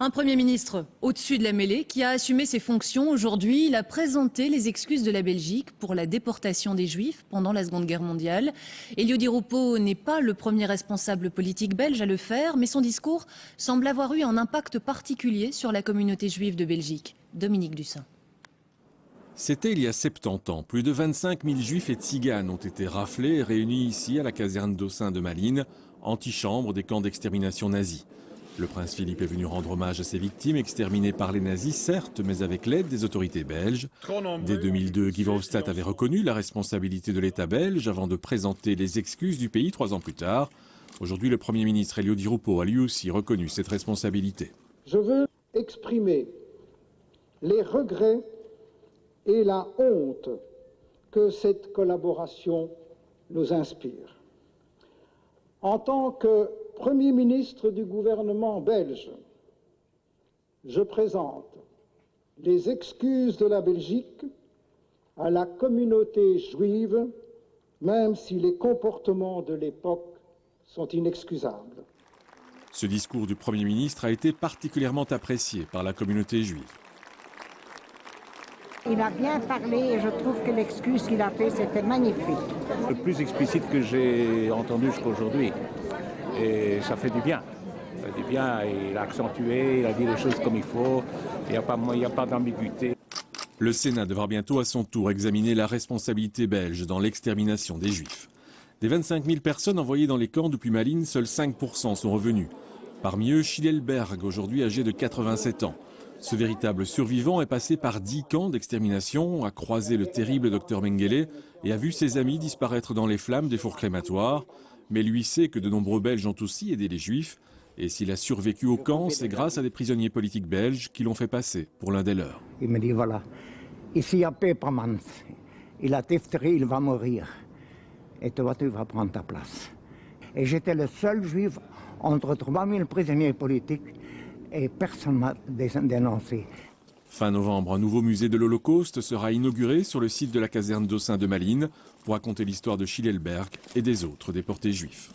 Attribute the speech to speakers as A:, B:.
A: Un Premier ministre au-dessus de la mêlée qui a assumé ses fonctions aujourd'hui. Il a présenté les excuses de la Belgique pour la déportation des Juifs pendant la Seconde Guerre mondiale. Elio Di Rupo n'est pas le premier responsable politique belge à le faire, mais son discours semble avoir eu un impact particulier sur la communauté juive de Belgique. Dominique Dussin.
B: C'était il y a 70 ans. Plus de 25 000 juifs et tziganes ont été raflés et réunis ici à la caserne d'Aussin de Malines, antichambre des camps d'extermination nazis. Le prince Philippe est venu rendre hommage à ces victimes exterminées par les nazis, certes, mais avec l'aide des autorités belges. Dès 2002, Guy Verhofstadt avait reconnu la responsabilité de l'État belge avant de présenter les excuses du pays 3 ans plus tard. Aujourd'hui, le Premier ministre Elio Di Rupo a lui aussi reconnu cette responsabilité.
C: Je veux exprimer les regrets et la honte que cette collaboration nous inspire. En tant que Premier ministre du gouvernement belge, je présente les excuses de la Belgique à la communauté juive, même si les comportements de l'époque sont inexcusables.
B: Ce discours du Premier ministre a été particulièrement apprécié par la communauté juive.
D: Il a bien parlé et je trouve que l'excuse qu'il a faite, c'était magnifique.
E: Le plus explicite que j'ai entendu jusqu'à aujourd'hui. Et ça fait du bien. Ça fait du bien, il a accentué, il a dit les choses comme il faut, il n'y a pas d'ambiguïté.
B: Le Sénat devra bientôt à son tour examiner la responsabilité belge dans l'extermination des Juifs. Des 25 000 personnes envoyées dans les camps depuis Malines, seuls 5% sont revenus. Parmi eux, Schielberg, aujourd'hui âgé de 87 ans. Ce véritable survivant est passé par 10 camps d'extermination, a croisé le terrible docteur Mengele et a vu ses amis disparaître dans les flammes des fours crématoires. Mais lui sait que de nombreux Belges ont aussi aidé les Juifs. Et s'il a survécu au camp, c'est grâce à des prisonniers politiques belges qui l'ont fait passer pour l'un des leurs.
D: Il me dit voilà, ici il y a Pepermans, il a diphtérie, il va mourir. Et toi tu vas prendre ta place. Et j'étais le seul Juif entre 3000 prisonniers politiques et personne ne m'a dénoncé.
B: Fin novembre, un nouveau musée de l'Holocauste sera inauguré sur le site de la caserne d'Aussin de Malines pour raconter l'histoire de Schielberg et des autres déportés juifs.